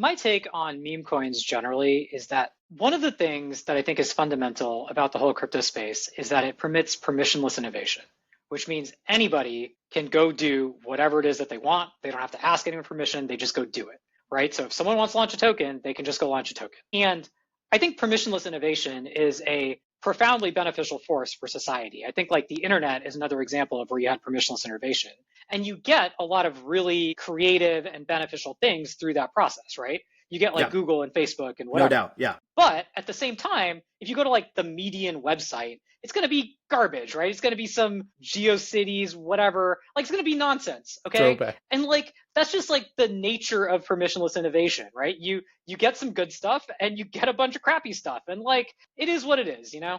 My take on meme coins generally is that one of the things that I think is fundamental about the whole crypto space is that it permits permissionless innovation, which means anybody can go do whatever it is that they want. They don't have to ask anyone permission. They just go do it, right? So if someone wants to launch a token, they can just go launch a token. And I think permissionless innovation is a profoundly beneficial force for society. I think like the internet is another example of where you had permissionless innovation. And you get a lot of really creative and beneficial things through that process, right? You get like Yeah. Google and Facebook and whatever. No doubt. Yeah. But at the same time, if you go to like the median website, it's going to be garbage, right? It's going to be some GeoCities, whatever. Like it's going to be nonsense, okay? Throwback. And like that's just like the nature of permissionless innovation, right? You get some good stuff and you get a bunch of crappy stuff, and like it is what it is, you know?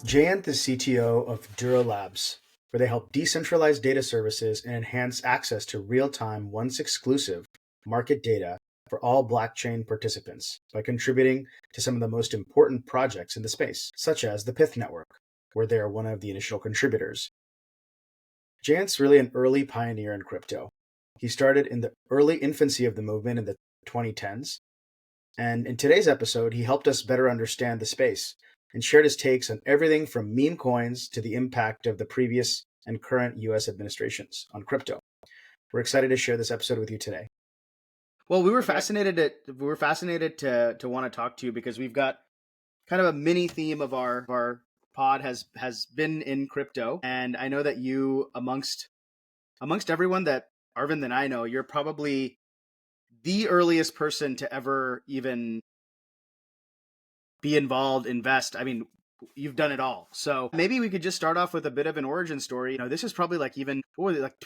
Jayant is CTO of Dourolabs, where they help decentralize data services and enhance access to real-time, once exclusive market data for all blockchain participants by contributing to some of the most important projects in the space, such as the Pith Network, where they are one of the initial contributors. Jayant's really an early pioneer in crypto. He started in the early infancy of the movement in the 2010s, and in today's episode, he helped us better understand the space and shared his takes on everything from meme coins to the impact of the previous and current US administrations on crypto. We're excited to share this episode with you today. Well, we were fascinated to want to talk to you because we've got kind of a mini theme of our pod has been in crypto, and I know that you amongst everyone that Arvind and I know, you're probably the earliest person to ever even be involved, invest. I mean, you've done it all. So maybe we could just start off with a bit of an origin story. You know, this is probably like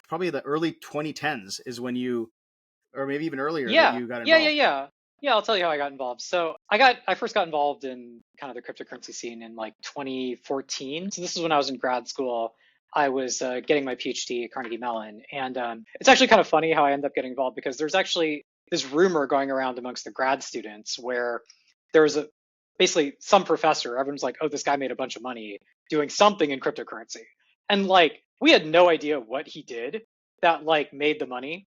probably the early 2010s is when you, or maybe even earlier that you got involved. Yeah, I'll tell you how I got involved. So I first got involved in kind of the cryptocurrency scene in like 2014. So this is when I was in grad school. I was getting my PhD at Carnegie Mellon. And it's actually kind of funny how I ended up getting involved because there's actually this rumor going around amongst the grad students where there was basically some professor, everyone's like, oh, this guy made a bunch of money doing something in cryptocurrency. And like, we had no idea what he did that like made the money.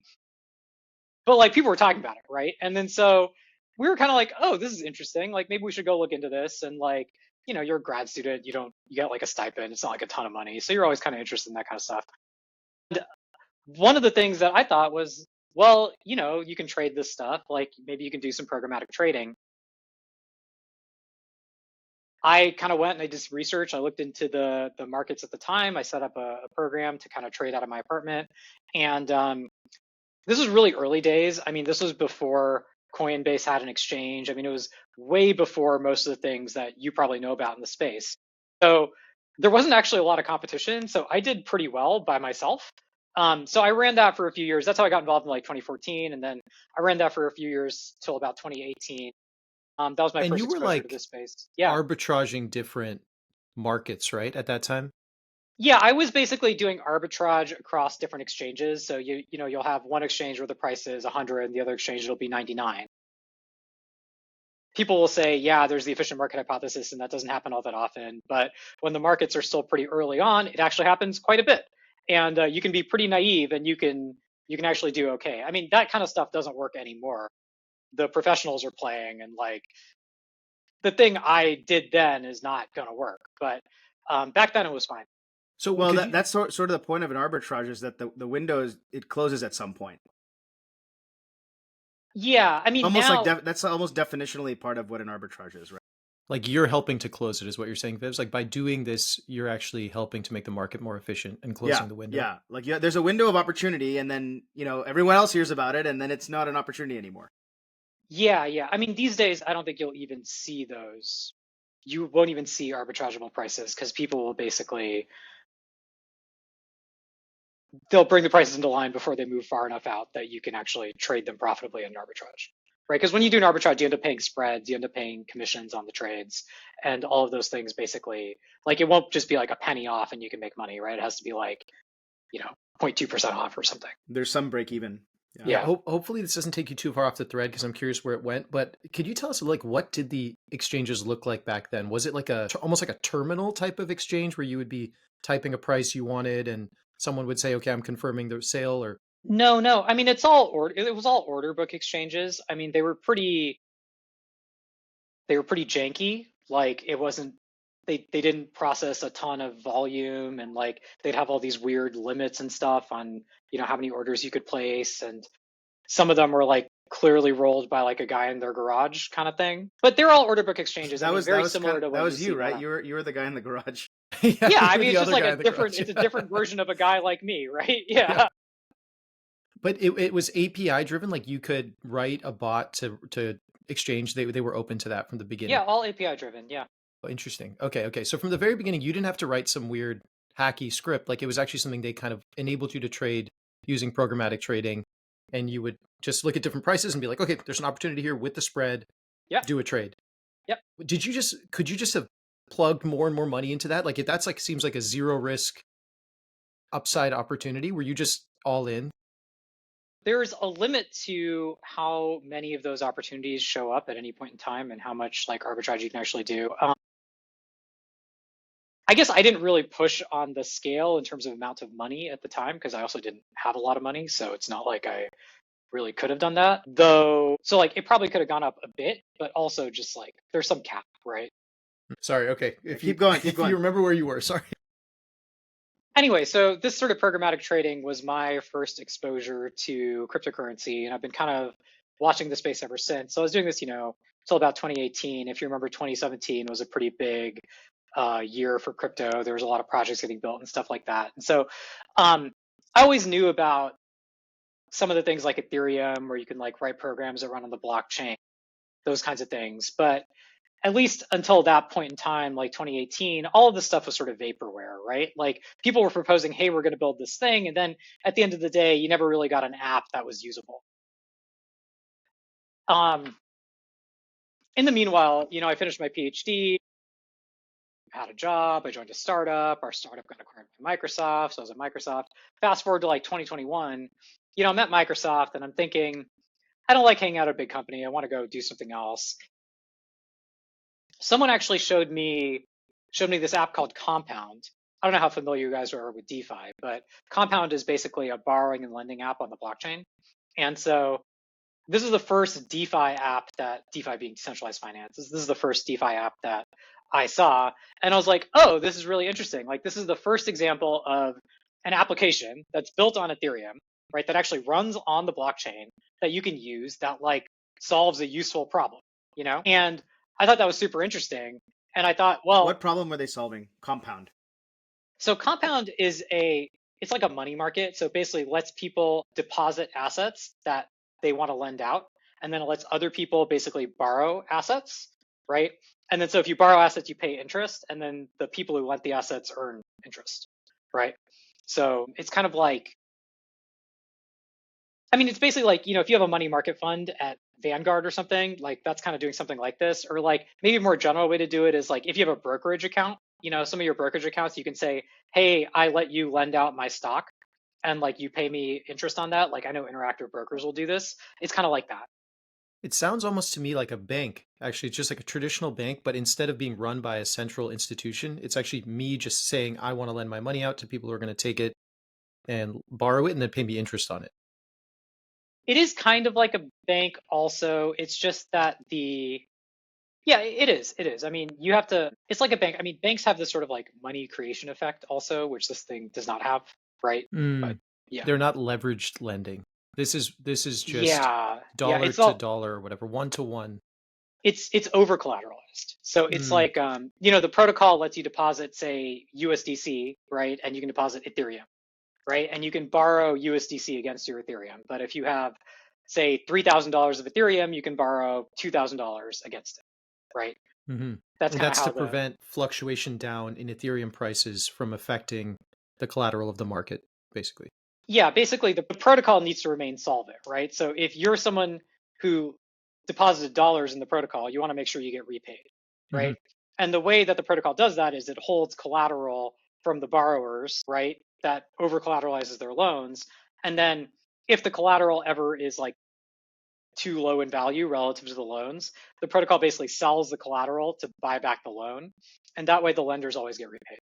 But like people were talking about it, right? And then so we were kind of like, oh, this is interesting. Like maybe we should go look into this. And like, you know, you're a grad student, you get like a stipend. It's not like a ton of money. So you're always kind of interested in that kind of stuff. And one of the things that I thought was, well, you know, you can trade this stuff. Like maybe you can do some programmatic trading. I kind of went and I did some research. I looked into the markets at the time. I set up a program to kind of trade out of my apartment. And this was really early days. I mean, this was before Coinbase had an exchange. I mean, it was way before most of the things that you probably know about in the space. So there wasn't actually a lot of competition. So I did pretty well by myself. So I ran that for a few years. That's how I got involved in like 2014. And then I ran that for a few years till about 2018. That was my first exposure to this space. Yeah, arbitraging different markets, right? At that time. Yeah, I was basically doing arbitrage across different exchanges. So you'll have one exchange where the price is 100, and the other exchange it'll be 99. People will say, yeah, there's the efficient market hypothesis, and that doesn't happen all that often. But when the markets are still pretty early on, it actually happens quite a bit. And you can be pretty naive, and you can actually do okay. I mean, that kind of stuff doesn't work anymore. The professionals are playing, and like the thing I did then is not going to work. But back then it was fine. So well, that's sort of the point of an arbitrage is that the window it closes at some point. Yeah, I mean, almost now, like that's almost definitionally part of what an arbitrage is, right? Like you're helping to close it, is what you're saying, Vivs. Like by doing this, you're actually helping to make the market more efficient and closing the window. Yeah, like there's a window of opportunity, and then everyone else hears about it, and then it's not an opportunity anymore. Yeah. I mean, these days, I don't think you'll even see those. You won't even see arbitrageable prices because people will basically, they'll bring the prices into line before they move far enough out that you can actually trade them profitably in arbitrage, right? Because when you do an arbitrage, you end up paying spreads, you end up paying commissions on the trades, and all of those things basically, like it won't just be like a penny off and you can make money, right? It has to be like, 0.2% off or something. There's some break even. Yeah. Hopefully this doesn't take you too far off the thread because I'm curious where it went. But could you tell us, like, what did the exchanges look like back then? Was it like almost like a terminal type of exchange where you would be typing a price you wanted and someone would say, okay, I'm confirming the sale? Or No. I mean, it was all order book exchanges. I mean, they were pretty janky. Like it wasn't they didn't process a ton of volume, and like they'd have all these weird limits and stuff on, how many orders you could place, and some of them were like clearly rolled by like a guy in their garage kind of thing. But they're all order book exchanges. I mean, very similar to what that was you you, see right? now. You were the guy in the garage. Yeah, I you're mean, the it's just other like guy in the garage. it's a different version of a guy like me, right? Yeah. Yeah. But it was API driven, like you could write a bot to exchange. They were open to that from the beginning. Yeah, all API driven. Yeah. Oh, interesting. Okay. So from the very beginning, you didn't have to write some weird hacky script. Like it was actually something they kind of enabled you to trade using programmatic trading, and you would just look at different prices and be like, okay, there's an opportunity here with the spread. Yep. Do a trade. Yep. Could you just have plugged more and more money into that? Like that's like seems like a zero risk upside opportunity. Were you just all in? There's a limit to how many of those opportunities show up at any point in time and how much like arbitrage you can actually do. I guess I didn't really push on the scale in terms of amount of money at the time because I also didn't have a lot of money. So it's not like I really could have done that though. So like it probably could have gone up a bit, but also just like there's some cap, right? Sorry. Okay. Keep going. If you remember where you were, sorry. Anyway, so this sort of programmatic trading was my first exposure to cryptocurrency, and I've been kind of watching the space ever since. So I was doing this, till about 2018. If you remember, 2017 was a pretty big year for crypto. There was a lot of projects getting built and stuff like that. And so I always knew about some of the things like Ethereum, where you can like write programs that run on the blockchain, those kinds of things. But at least until that point in time, like 2018, all of this stuff was sort of vaporware, right? Like people were proposing, hey, we're going to build this thing. And then at the end of the day, you never really got an app that was usable. In the meanwhile, I finished my PhD, had a job, I joined a startup. Our startup got acquired by Microsoft. So I was at Microsoft. Fast forward to like 2021, I'm at Microsoft and I'm thinking, I don't like hanging out at a big company. I want to go do something else. Someone actually showed me this app called Compound. I don't know how familiar you guys are with DeFi, but Compound is basically a borrowing and lending app on the blockchain. And so this is the first DeFi app DeFi being decentralized finance, this is the first DeFi app that I saw. And I was like, oh, this is really interesting. Like this is the first example of an application that's built on Ethereum, right? That actually runs on the blockchain that you can use that like solves a useful problem, And I thought that was super interesting. And I thought, well, what problem were they solving? Compound. So Compound it's like a money market. So it basically lets people deposit assets that they want to lend out. And then it lets other people basically borrow assets, right? And then so if you borrow assets, you pay interest. And then the people who lent the assets earn interest, right? So it's kind of like, it's basically like, if you have a money market fund at Vanguard or something, like that's kind of doing something like this. Or like maybe a more general way to do it is like if you have a brokerage account, some of your brokerage accounts, you can say, hey, I let you lend out my stock and like you pay me interest on that. Like I know Interactive Brokers will do this. It's kind of like that. It sounds almost to me like a bank. Actually, it's just like a traditional bank, but instead of being run by a central institution, it's actually me just saying, I want to lend my money out to people who are going to take it and borrow it and then pay me interest on it. It is kind of like a bank also. It's just that it is. It's like a bank. Banks have this sort of like money creation effect also, which this thing does not have, right? But yeah. They're not leveraged lending. This is just dollar to dollar or whatever, one to one. It's over collateralized. So it's like, the protocol lets you deposit, say, USDC, right? And you can deposit Ethereum, right? And you can borrow USDC against your Ethereum. But if you have, say, $3,000 of Ethereum, you can borrow $2,000 against it, right? Mm-hmm. That's to prevent fluctuation down in Ethereum prices from affecting the collateral of the market, basically. Yeah, basically the protocol needs to remain solvent, right? So if you're someone who deposited dollars in the protocol, you want to make sure you get repaid, right? Mm-hmm. And the way that the protocol does that is it holds collateral from the borrowers, right? That over collateralizes their loans. And then if the collateral ever is like too low in value relative to the loans, the protocol basically sells the collateral to buy back the loan. And that way the lenders always get repaid.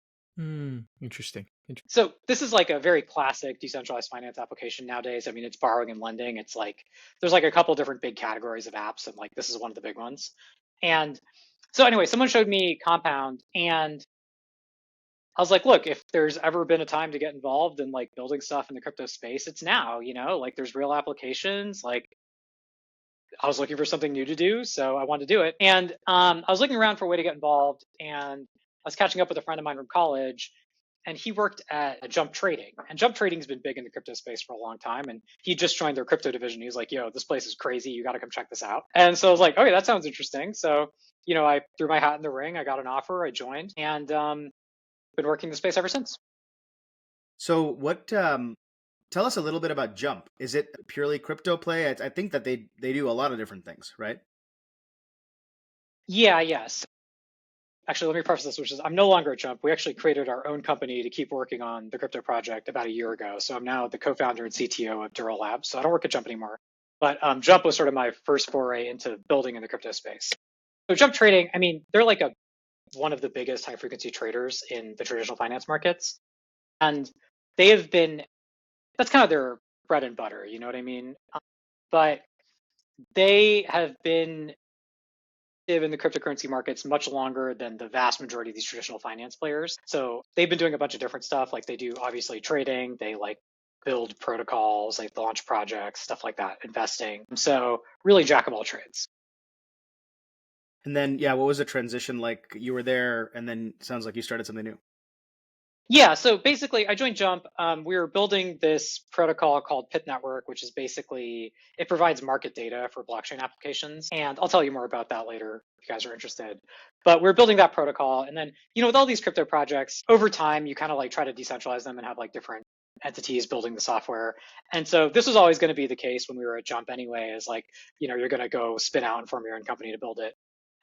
Interesting. So this is like a very classic decentralized finance application nowadays. I mean, it's borrowing and lending. It's like, there's like a couple different big categories of apps, and like this is one of the big ones. And so anyway, someone showed me Compound, and I was like, look, if there's ever been a time to get involved in like building stuff in the crypto space, it's now, like there's real applications. Like I was looking for something new to do, so I wanted to do it. And I was looking around for a way to get involved, and I was catching up with a friend of mine from college, and he worked at Jump Trading. And Jump Trading's been big in the crypto space for a long time, and he just joined their crypto division. He was like, yo, this place is crazy. You got to come check this out. And so I was like, okay, that sounds interesting. So, I threw my hat in the ring. I got an offer. I joined, and been working the space ever since. So what, tell us a little bit about Jump. Is it purely crypto play? I think that they do a lot of different things, right? Yeah, yes. Actually, let me preface this, which is I'm no longer at Jump. We actually created our own company to keep working on the crypto project about a year ago. So I'm now the co-founder and CTO of Dourolabs. So I don't work at Jump anymore. But Jump was sort of my first foray into building in the crypto space. So Jump Trading, I mean, they're like one of the biggest high frequency traders in the traditional finance markets. And they have been, that's kind of their bread and butter, you know what I mean? But they have been in the cryptocurrency markets much longer than the vast majority of these traditional finance players. So they've been doing a bunch of different stuff. Like they do obviously trading, they like build protocols, like launch projects, stuff like that, investing. So really jack of all trades. And then, yeah, what was the transition like? You were there, and then it sounds like you started something new. Yeah, so basically I joined Jump. We were building this protocol called Pith Network, which is basically, it provides market data for blockchain applications. And I'll tell you more about that later if you guys are interested. But we're building that protocol. And then, with all these crypto projects, over time, you kind of like try to decentralize them and have like different entities building the software. And so this was always going to be the case when we were at Jump anyway, is like, you're going to go spin out and form your own company to build it.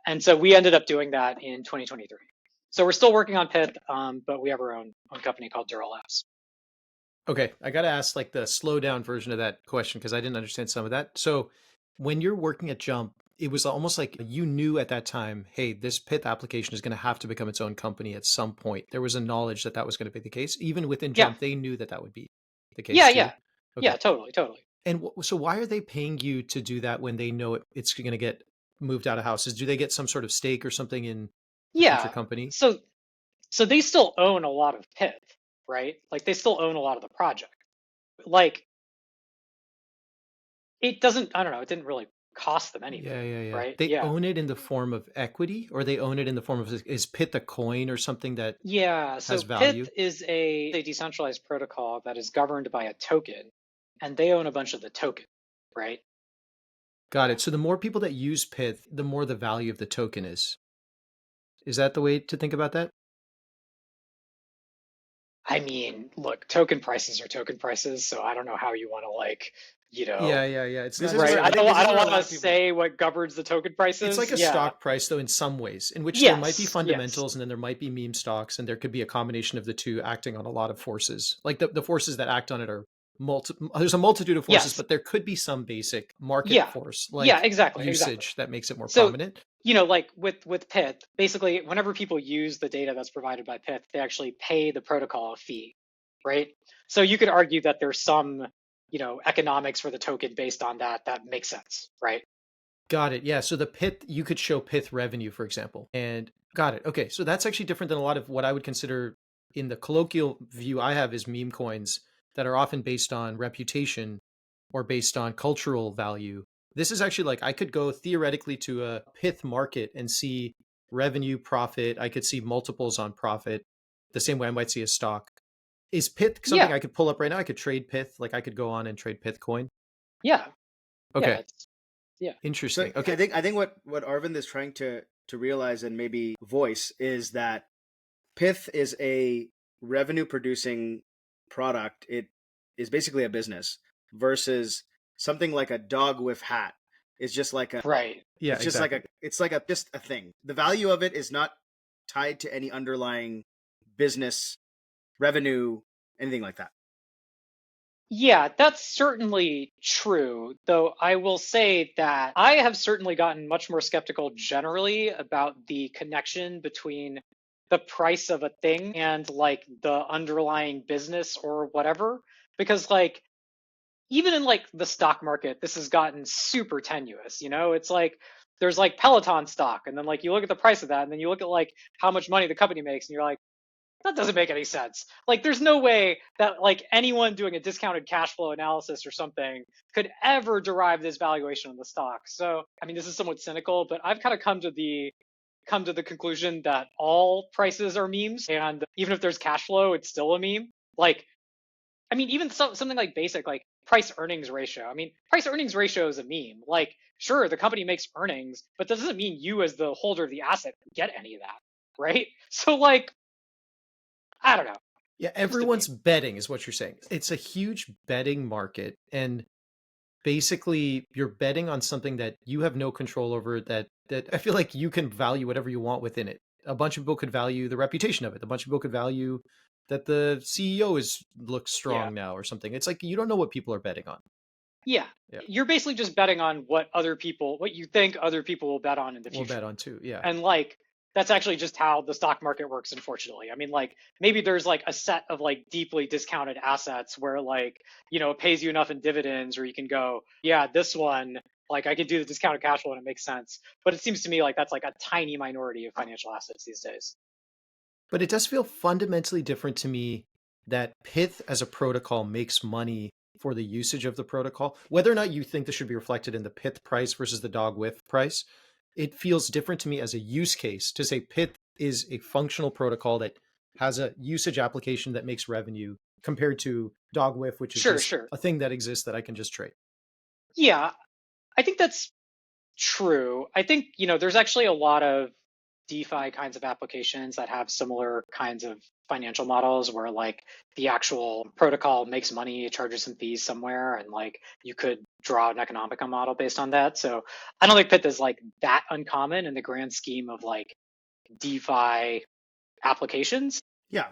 And so we ended up doing that in 2023. So we're still working on Pith, but we have our own company called Dourolabs. Okay, I got to ask like the slow down version of that question because I didn't understand some of that. So when you're working at Jump, it was almost like you knew at that time, hey, this Pith application is going to have to become its own company at some point. There was a knowledge that was going to be the case. Even within Jump, they knew that would be the case too. Yeah. Okay. Yeah, totally. And so why are they paying you to do that when they know it's going to get moved out of houses? Do they get some sort of stake or something in the future company? So they still own a lot of Pith, right? Like they still own a lot of the project. Like it doesn't, I don't know, it didn't really cost them anything. Yeah. Right? They own it in the form of equity, or they own it in the form of, is Pith a coin or something that has value? Pith is a decentralized protocol that is governed by a token, and they own a bunch of the token, right? Got it. So the more people that use Pith, the more the value of the token is. Is that the way to think about that? I mean, look, token prices are token prices, so I don't know how you want to Yeah. It's This not is right. where- I don't this is where want a lot to of people- say what governs the token prices. It's like a stock price, though, in some ways, in which there might be fundamentals and then there might be meme stocks, and there could be a combination of the two acting on a lot of forces. Like the forces that act on it are there's a multitude of forces, but there could be some basic market force, like usage that makes it more prominent. Like with Pith, basically, whenever people use the data that's provided by Pith, they actually pay the protocol a fee, right? So you could argue that there's some, economics for the token based on that makes sense, right? Got it. Yeah. So the Pith, you could show Pith revenue, for example. And got it. Okay. So that's actually different than a lot of what I would consider in the colloquial view I have is meme coins that are often based on reputation or based on cultural value. This is actually like I could go theoretically to a Pith market and see revenue, profit. I could see multiples on profit the same way I might see a stock. Is Pith something I could pull up right now? I could trade Pith. Like I could go on and trade Pith coin. Yeah. Okay. Yeah. Interesting. So okay. I think what Arvind is trying to realize and maybe voice is that Pith is a revenue producing product. It is basically a business versus something like a dog with hat is just like a right. Yeah. It's just just a thing. The value of it is not tied to any underlying business revenue, anything like that. Yeah, that's certainly true, though I will say that I have certainly gotten much more skeptical generally about the connection between the price of a thing and like the underlying business or whatever. Because like even in like the stock market, this has gotten super tenuous, you know? It's like there's like Peloton stock, and then like you look at the price of that, and then you look at like how much money the company makes, and you're like, that doesn't make any sense. Like, there's no way that like anyone doing a discounted cash flow analysis or something could ever derive this valuation on the stock. So, I mean, this is somewhat cynical, but I've kind of come to the conclusion that all prices are memes, and even if there's cash flow, it's still a meme. Like, I mean, even something like basic, like price earnings ratio. I mean, price earnings ratio is a meme. Like, sure, the company makes earnings, but that doesn't mean you, as the holder of the asset, get any of that, right? So, like, I don't know. Yeah, Just a meme. everyone's betting is what you're saying. It's a huge betting market, and basically you're betting on something that you have no control over, that I feel like you can value whatever you want within it. A bunch of people could value the reputation of it. A bunch of people could value that the CEO is looks Yeah. strong now or something. It's like you don't know what people are betting on. Yeah. Yeah. You're basically just betting on what you think other people will bet on in the We'll bet future. on too. Yeah. And like, that's actually just how the stock market works, unfortunately. I mean, like, maybe there's like a set of like deeply discounted assets where like, you know, it pays you enough in dividends, or you can go, yeah, this one, like I could do the discounted cash flow and it makes sense. But it seems to me like that's like a tiny minority of financial assets these days. But it does feel fundamentally different to me that Pyth as a protocol makes money for the usage of the protocol. Whether or not you think this should be reflected in the Pyth price versus the dog whiff price, it feels different to me as a use case to say Pyth is a functional protocol that has a usage application that makes revenue compared to dog whiff, which is Sure, just sure. a thing that exists that I can just trade. Yeah, I think that's true. I think, you know, there's actually a lot of DeFi kinds of applications that have similar kinds of financial models where like the actual protocol makes money, charges some fees somewhere, and like you could draw an economic model based on that. So I don't think Pyth is like that uncommon in the grand scheme of like DeFi applications. Yeah.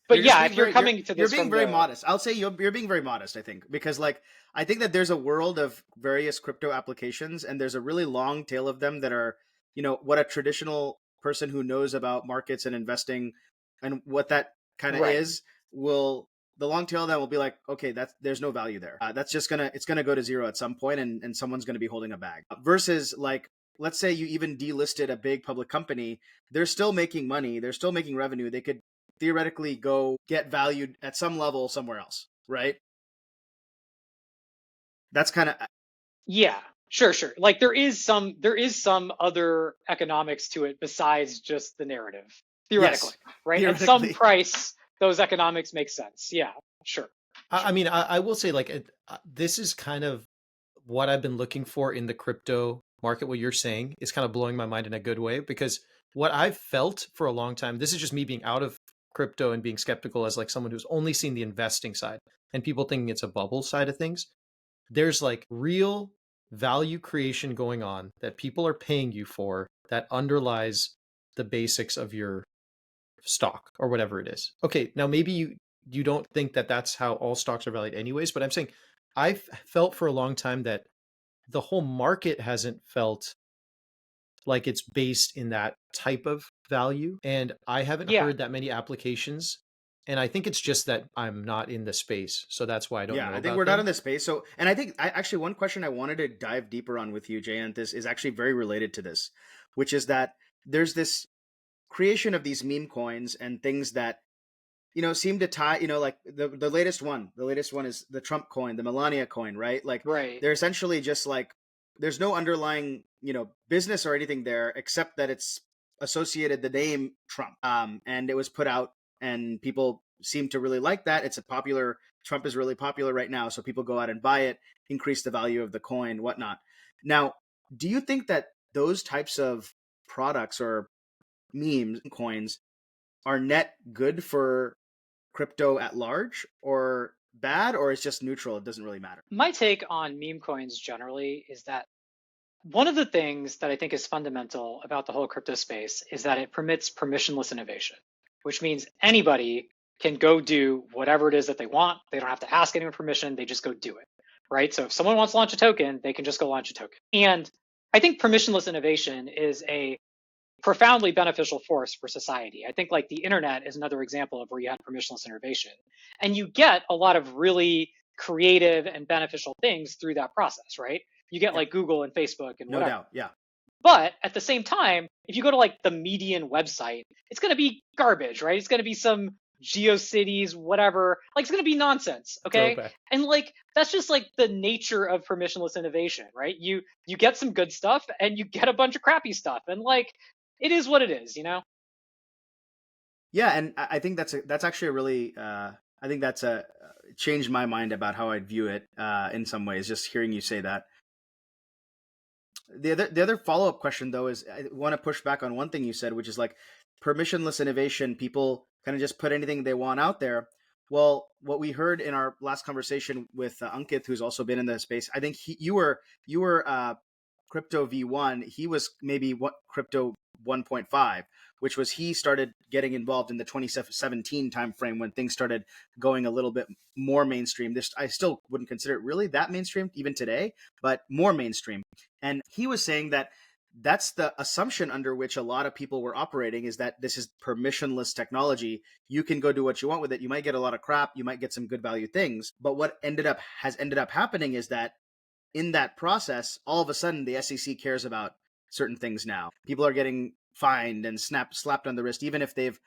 But yeah, if you're coming to You're this being from very the modest. I'll say you're being very modest, I think, because like I think that there's a world of various crypto applications and there's a really long tail of them that are, you know, what a traditional person who knows about markets and investing and what that kind of right, is will the long tail of that will be like, okay, that's there's no value there. That's just it's gonna go to zero at some point, and someone's gonna be holding a bag. Versus like, let's say you even delisted a big public company, they're still making money, they're still making revenue. They could theoretically go get valued at some level somewhere else, right? That's kind of yeah, sure. Like there is some other economics to it besides just the narrative, theoretically, yes, right? At some theoretically. price, those economics make sense. Yeah, sure, I sure. mean, I will say like this is kind of what I've been looking for in the crypto market. What you're saying is kind of blowing my mind in a good way because what I've felt for a long time, this is just me being out of crypto and being skeptical as like someone who's only seen the investing side and people thinking it's a bubble side of things. There's like real value creation going on that people are paying you for that underlies the basics of your stock or whatever it is. Okay, now maybe you don't think that that's how all stocks are valued anyways, but I'm saying I've felt for a long time that the whole market hasn't felt like it's based in that type of value, and I haven't Yeah, heard that many applications, and I think it's just that I'm not in the space, so that's why I don't Yeah, know I think about we're not them. in this space. So, and I think actually one question I wanted to dive deeper on with you, Jayant, is actually very related to this, which is that there's this creation of these meme coins and things that seem to tie, like the latest one is the Trump coin, the Melania coin, right? Like right. they're essentially just like, there's no underlying, business or anything there except that it's associated the name Trump. And it was put out and people seem to really like that. Trump is really popular right now. So people go out and buy it, increase the value of the coin, whatnot. Now, do you think that those types of products or memes, coins, are net good for crypto at large or bad, or it's just neutral? It doesn't really matter. My take on meme coins generally is that one of the things that I think is fundamental about the whole crypto space is that it permits permissionless innovation, which means anybody can go do whatever it is that they want. They don't have to ask anyone permission. They just go do it, right? So if someone wants to launch a token, they can just go launch a token. And I think permissionless innovation is a profoundly beneficial force for society. I think like the internet is another example of where you had permissionless innovation. And you get a lot of really creative and beneficial things through that process, right? You get like Google and Facebook and whatever. No doubt, yeah. But at the same time, if you go to like the median website, it's going to be garbage, right? It's going to be some GeoCities, whatever. Like it's going to be nonsense, okay? Throwback. And like that's just like the nature of permissionless innovation, right? You get some good stuff and you get a bunch of crappy stuff, and like it is what it is, you know? Yeah, and I think that's actually a really I think that's changed my mind about how I'd view it in some ways. Just hearing you say that. The other follow up question though is I want to push back on one thing you said, which is like permissionless innovation. People kind of just put anything they want out there. Well, what we heard in our last conversation with Ankit, who's also been in the space, I think you were crypto V1. He was maybe crypto 1.5, which was he started getting involved in the 2017 timeframe when things started going a little bit more mainstream. This I still wouldn't consider it really that mainstream even today, but more mainstream. And he was saying that that's the assumption under which a lot of people were operating, is that this is permissionless technology. You can go do what you want with it. You might get a lot of crap. You might get some good value things. But what has ended up happening is that in that process, all of a sudden the SEC cares about certain things now. People are getting fined and slapped on the wrist, even if they've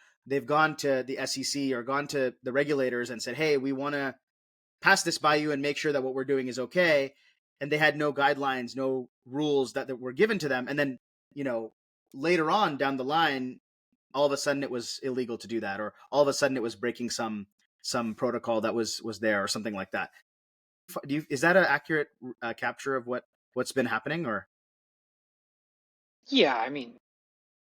gone to the SEC or gone to the regulators and said, hey, we want to pass this by you and make sure that what we're doing is okay. And they had no guidelines, no rules that were given to them. And then, later on down the line, all of a sudden it was illegal to do that, or all of a sudden it was breaking some protocol that was there or something like that. Is that an accurate capture of what's been happening? Or Yeah, I mean,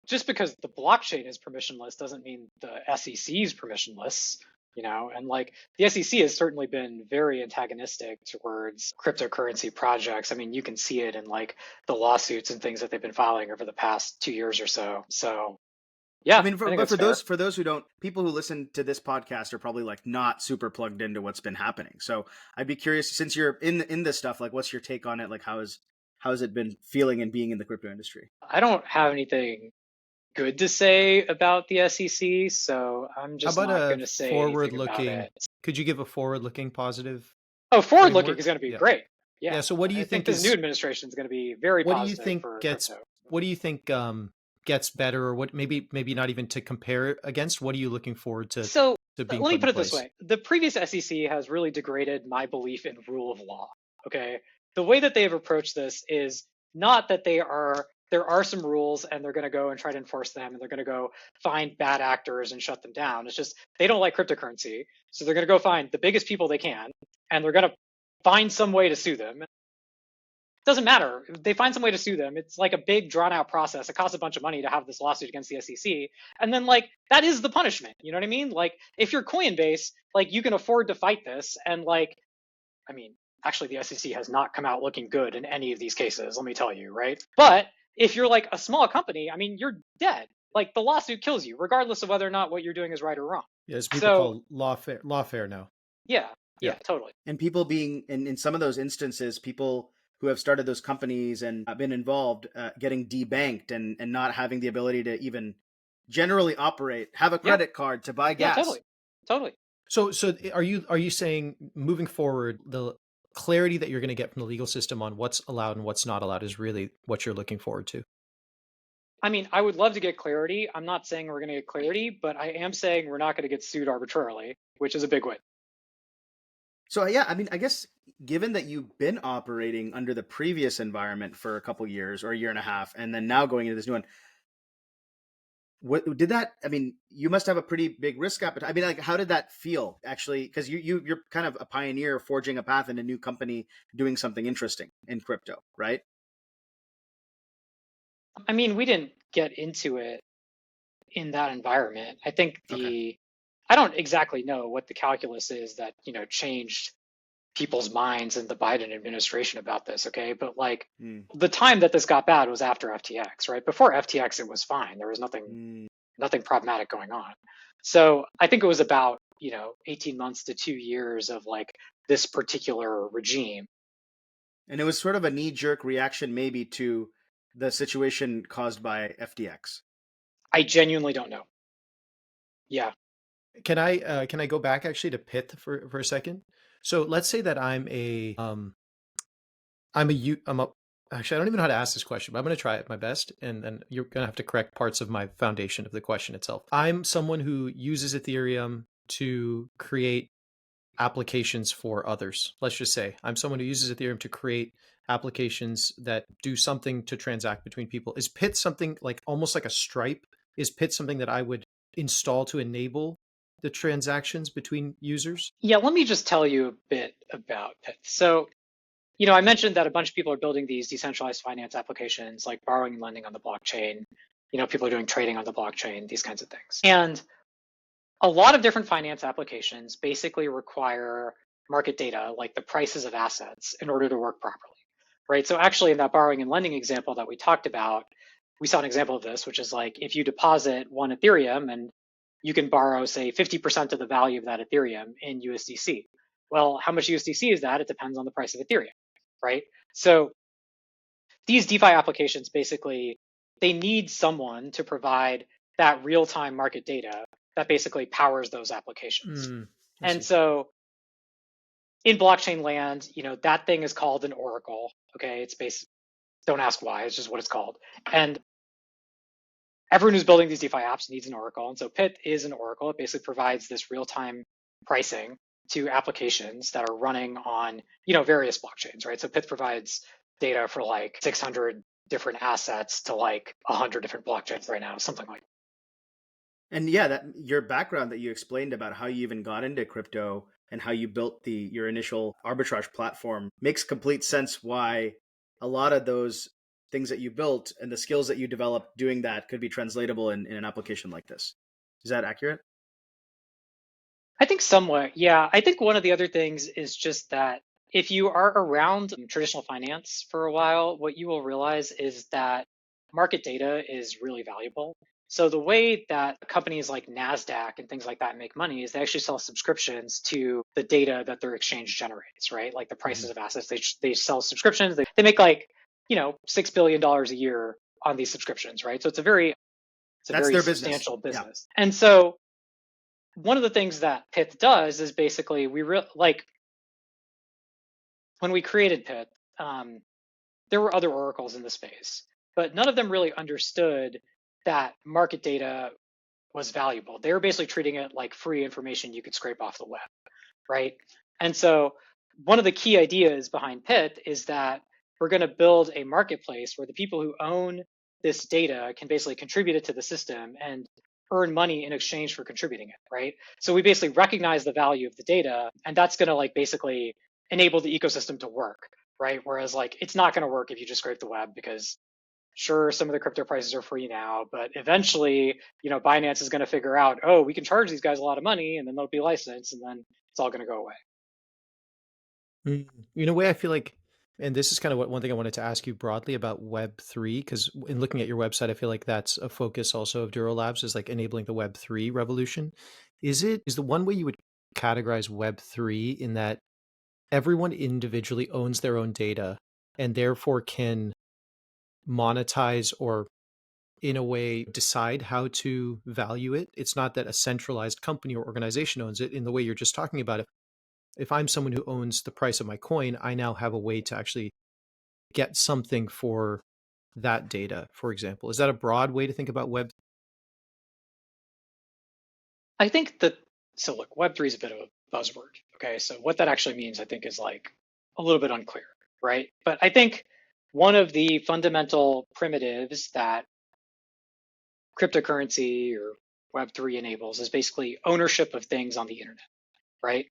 just because the blockchain is permissionless doesn't mean the SEC is permissionless, and like the SEC has certainly been very antagonistic towards cryptocurrency projects. I mean, you can see it in like the lawsuits and things that they've been filing over the past 2 years or so. So yeah, I mean, for those who don't, people who listen to this podcast are probably like not super plugged into what's been happening. So I'd be curious, since you're in this stuff, like what's your take on it? Like how has it been feeling and being in the crypto industry? I don't have anything good to say about the SEC, so I'm just not going to say anything about it. Could you give a forward-looking positive? Oh, forward-looking is going to be great. Yeah. So what do you think this new administration is going to be very positive? What do you think gets better, or what maybe not even to compare it against? What are you looking forward to? So let me put it this way: the previous SEC has really degraded my belief in rule of law. Okay, the way that they have approached this is not that there are some rules and they're going to go and try to enforce them and they're going to go find bad actors and shut them down. It's just they don't like cryptocurrency, so they're going to go find the biggest people they can and they're going to find some way to sue them. It doesn't matter. They find some way to sue them. It's like a big drawn out process. It costs a bunch of money to have this lawsuit against the SEC. And then like that is the punishment. You know what I mean? Like if you're Coinbase, like you can afford to fight this. And like, I mean, actually the SEC has not come out looking good in any of these cases, let me tell you, right? But if you're like a small company, I mean, you're dead. Like the lawsuit kills you, regardless of whether or not what you're doing is right or wrong. Yeah, it's people call lawfare now. Yeah, totally. And people being in some of those instances, people who have started those companies and been involved, getting debanked and not having the ability to even generally operate, have a credit card to buy gas. Yeah, totally. So are you saying moving forward, the clarity that you're going to get from the legal system on what's allowed and what's not allowed is really what you're looking forward to? I mean, I would love to get clarity. I'm not saying we're going to get clarity, but I am saying we're not going to get sued arbitrarily, which is a big win. So yeah, I mean, I guess given that you've been operating under the previous environment for a couple years or a year and a half, and then now going into this new one, what did that? I mean, you must have a pretty big risk appetite. I mean, like, how did that feel actually? Because you're kind of a pioneer, forging a path in a new company, doing something interesting in crypto, right? I mean, we didn't get into it in that environment. I think I don't exactly know what the calculus is that changed people's minds in the Biden administration about this, okay? But like the time that this got bad was after FTX, right? Before FTX, it was fine. There was nothing problematic going on. So I think it was about, 18 months to 2 years of like this particular regime. And it was sort of a knee-jerk reaction maybe to the situation caused by FTX. I genuinely don't know. Yeah. Can I go back actually to Pith for a second? So let's say that I'm a actually I don't even know how to ask this question, but I'm going to try it my best, and then you're going to have to correct parts of my foundation of the question itself. I'm someone who uses Ethereum to create applications for others. Let's just say I'm someone who uses Ethereum to create applications that do something to transact between people. Is Pith something like almost like a Stripe? Is Pith something that I would install to enable the transactions between users? Yeah, let me just tell you a bit about Pith. So, I mentioned that a bunch of people are building these decentralized finance applications like borrowing and lending on the blockchain. People are doing trading on the blockchain, these kinds of things. And a lot of different finance applications basically require market data, like the prices of assets, in order to work properly, right? So actually, in that borrowing and lending example that we talked about, we saw an example of this, which is like if you deposit one Ethereum and you can borrow, say, 50% of the value of that Ethereum in USDC. Well, how much USDC is that? It depends on the price of Ethereum, right? So these DeFi applications basically, they need someone to provide that real-time market data that basically powers those applications. And so in blockchain land, that thing is called an oracle. Okay, it's based. Don't ask why. It's just what it's called. And everyone who's building these DeFi apps needs an oracle. And so Pith is an oracle. It basically provides this real-time pricing to applications that are running on, various blockchains, right? So Pith provides data for like 600 different assets to like 100 different blockchains right now, something like that. And yeah, that your background that you explained about how you even got into crypto and how you built your initial arbitrage platform makes complete sense why a lot of those things that you built and the skills that you developed doing that could be translatable in an application like this. Is that accurate? I think somewhat, yeah. I think one of the other things is just that if you are around traditional finance for a while, what you will realize is that market data is really valuable. So the way that companies like NASDAQ and things like that make money is they actually sell subscriptions to the data that their exchange generates, right? Like the prices of assets. They sell subscriptions. They make like, $6 billion a year on these subscriptions, right? So it's a very That's their substantial business. business. Yeah. And so one of the things that Pith does is basically like when we created Pith, there were other oracles in the space, but none of them really understood that market data was valuable. They were basically treating it like free information you could scrape off the web, right? And so one of the key ideas behind Pith is that we're going to build a marketplace where the people who own this data can basically contribute it to the system and earn money in exchange for contributing it, right? So we basically recognize the value of the data, and that's going to like basically enable the ecosystem to work, right? Whereas like it's not going to work if you just scrape the web because sure, some of the crypto prices are free now, but eventually, Binance is going to figure out, oh, we can charge these guys a lot of money, and then they'll be licensed, and then it's all going to go away. In a way, I feel like, and this is kind of one thing I wanted to ask you broadly about Web3, because in looking at your website, I feel like that's a focus also of Dourolabs is like enabling the Web3 revolution. Is the one way you would categorize Web3 in that everyone individually owns their own data and therefore can monetize or in a way decide how to value it? It's not that a centralized company or organization owns it in the way you're just talking about it. If I'm someone who owns the price of my coin, I now have a way to actually get something for that data, for example. Is that a broad way to think about Web? I think so look, Web3 is a bit of a buzzword. Okay. So what that actually means, I think, is like a little bit unclear, right? But I think one of the fundamental primitives that cryptocurrency or Web3 enables is basically ownership of things on the internet, right?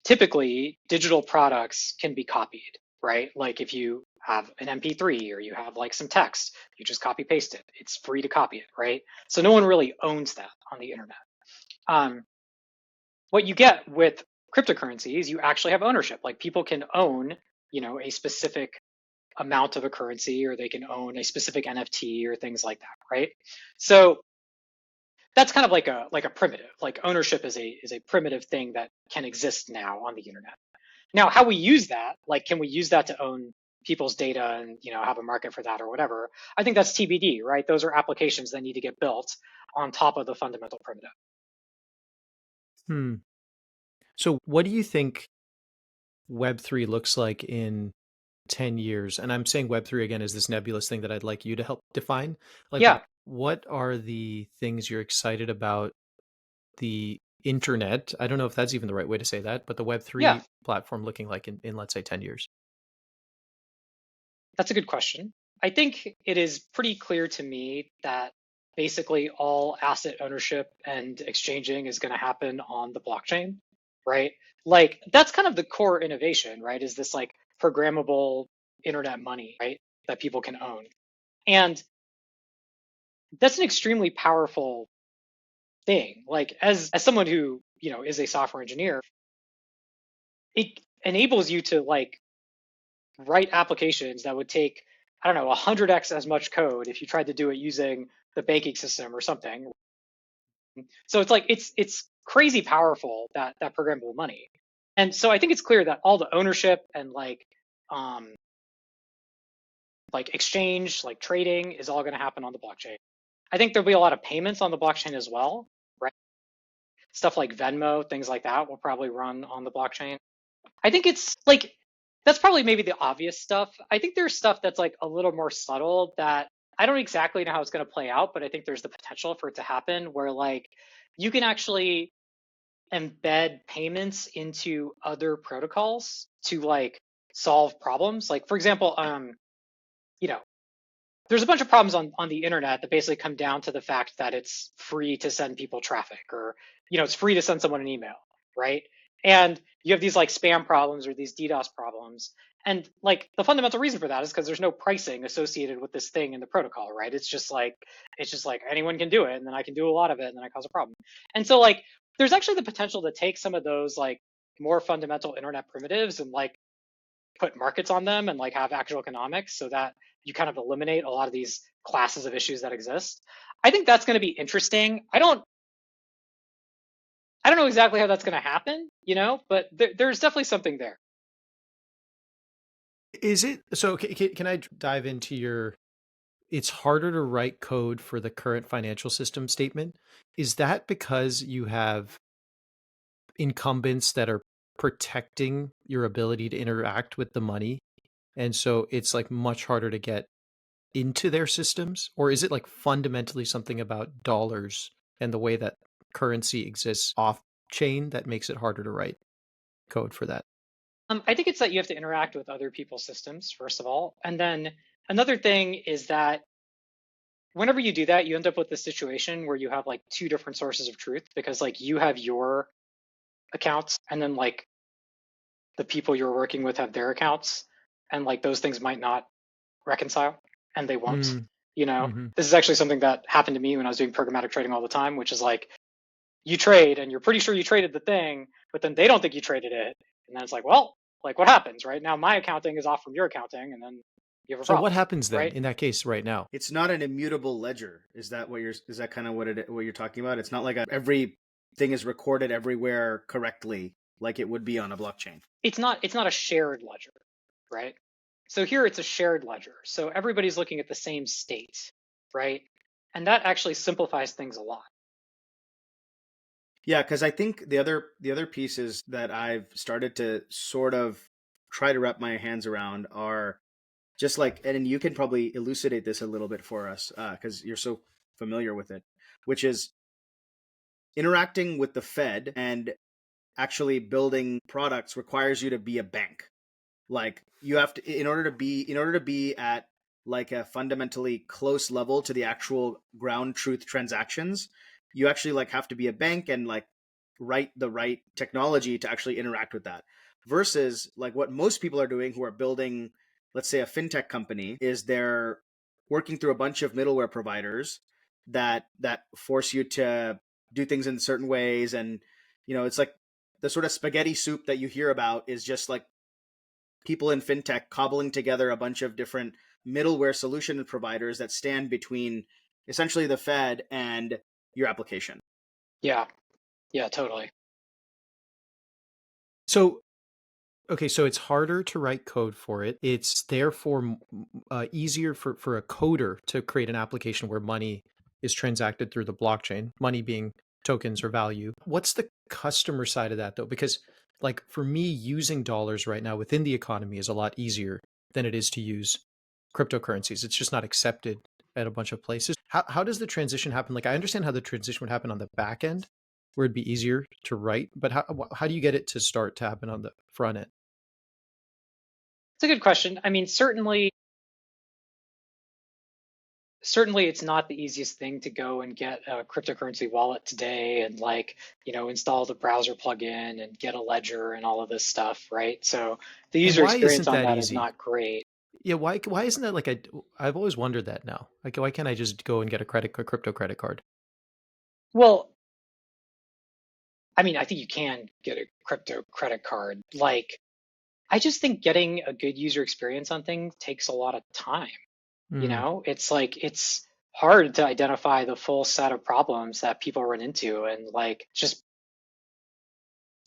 Typically, digital products can be copied, right? Like if you have an MP3 or you have like some text, you just copy paste it. It's free to copy it, right? So no one really owns that on the internet. What you get with cryptocurrency is you actually have ownership. Like people can own, a specific amount of a currency, or they can own a specific NFT or things like that, right? So that's kind of like a primitive. Like ownership is a primitive thing that can exist now on the internet. Now, how we use that, like, can we use that to own people's data and have a market for that or whatever? I think that's TBD, right? Those are applications that need to get built on top of the fundamental primitive. Hmm. So what do you think Web3 looks like in 10 years? And I'm saying Web3 again is this nebulous thing that I'd like you to help define. Like, Yeah, what are the things you're excited about the internet? I don't know if that's even the right way to say that, but the yeah, Web3 platform looking like in let's say 10 years? that's a good question. I think it is pretty clear to me that basically all asset ownership and exchanging is going to happen on the blockchain, right? Like that's kind of the core innovation, right? Is this like programmable internet money, right? That people can own. And that's an extremely powerful thing. Like as someone who, is a software engineer, it enables you to like write applications that would take, I don't know, 100x as much code if you tried to do it using the banking system or something. So it's like it's crazy powerful, that programmable money. And so I think it's clear that all the ownership and um like exchange, like trading is all going to happen on the blockchain. I think there'll be a lot of payments on the blockchain as well, right? Stuff like Venmo, things like that will probably run on the blockchain. I think it's like that's probably maybe the obvious stuff. I think there's stuff that's like a little more subtle that I don't exactly know how it's going to play out, but I think there's the potential for it to happen where like you can actually embed payments into other protocols to like solve problems. Like for example, you know, there's a bunch of problems on the internet that basically come down to the fact that it's free to send people traffic or it's free to send someone an email, right? And you have these like spam problems or these DDoS problems. And like the fundamental reason for that is because there's no pricing associated with this thing in the protocol, right? It's just like anyone can do it and then I can do a lot of it and then I cause a problem. And so like there's actually the potential to take some of those like more fundamental internet primitives and like put markets on them and like have actual economics so that you kind of eliminate a lot of these classes of issues that exist. I think that's going to be interesting. I don't know exactly how that's going to happen, but there's definitely something there. Is it so? Can I dive into your? It's harder to write code for the current financial system statement. Is that because you have incumbents that are protecting your ability to interact with the money, and so it's like much harder to get into their systems? Or is it like fundamentally something about dollars and the way that currency exists off chain that makes it harder to write code for that? I think it's that you have to interact with other people's systems, first of all. And then another thing is that whenever you do that, you end up with this situation where you have like two different sources of truth because like you have your accounts and then like the people you're working with have their accounts and like those things might not reconcile and they won't. Mm, hmm This is actually something that happened to me when I was doing programmatic trading all the time, which is like you trade and you're pretty sure you traded the thing, but then they don't think you traded it. And then it's like, well, like what happens, right? Now my accounting is off from your accounting and then you have a So what problem, happens then right? in that case right now? It's not an immutable ledger. Is that kind of what you're talking about? It's not like everything is recorded everywhere correctly like it would be on a blockchain. It's not a shared ledger, right? So here it's a shared ledger. So everybody's looking at the same state, right? And that actually simplifies things a lot. Yeah, because I think the other pieces that I've started to sort of try to wrap my hands around are just like, and you can probably elucidate this a little bit for us because you're so familiar with it, which is interacting with the Fed and actually building products requires you to be a bank. Like you have to, in order to be at like a fundamentally close level to the actual ground truth transactions, you actually like have to be a bank and like write the right technology to actually interact with that. Versus like what most people are doing who are building, let's say a fintech company, is they're working through a bunch of middleware providers that force you to do things in certain ways. And it's like the sort of spaghetti soup that you hear about is just like people in fintech cobbling together a bunch of different middleware solution providers that stand between essentially the Fed and your application. Yeah. Yeah, totally. So, okay, so it's harder to write code for it. It's therefore easier for a coder to create an application where money is transacted through the blockchain, money being tokens or value. What's the customer side of that though? Because like for me, using dollars right now within the economy is a lot easier than it is to use cryptocurrencies. It's just not accepted at a bunch of places. How does the transition happen? Like I understand how the transition would happen on the back end, where it'd be easier to write, but how do you get it to start to happen on the front end? It's a good question. I mean, certainly it's not the easiest thing to go and get a cryptocurrency wallet today and like, install the browser plugin and get a ledger and all of this stuff, right? So the And user why experience isn't on that that is easy? not great. Yeah, why isn't that like I've always wondered that now. Like why can't I just go and get a crypto credit card? Well, I mean, I think you can get a crypto credit card. Like, I just think getting a good user experience on things takes a lot of time. Mm, It's like it's hard to identify the full set of problems that people run into, and like it's just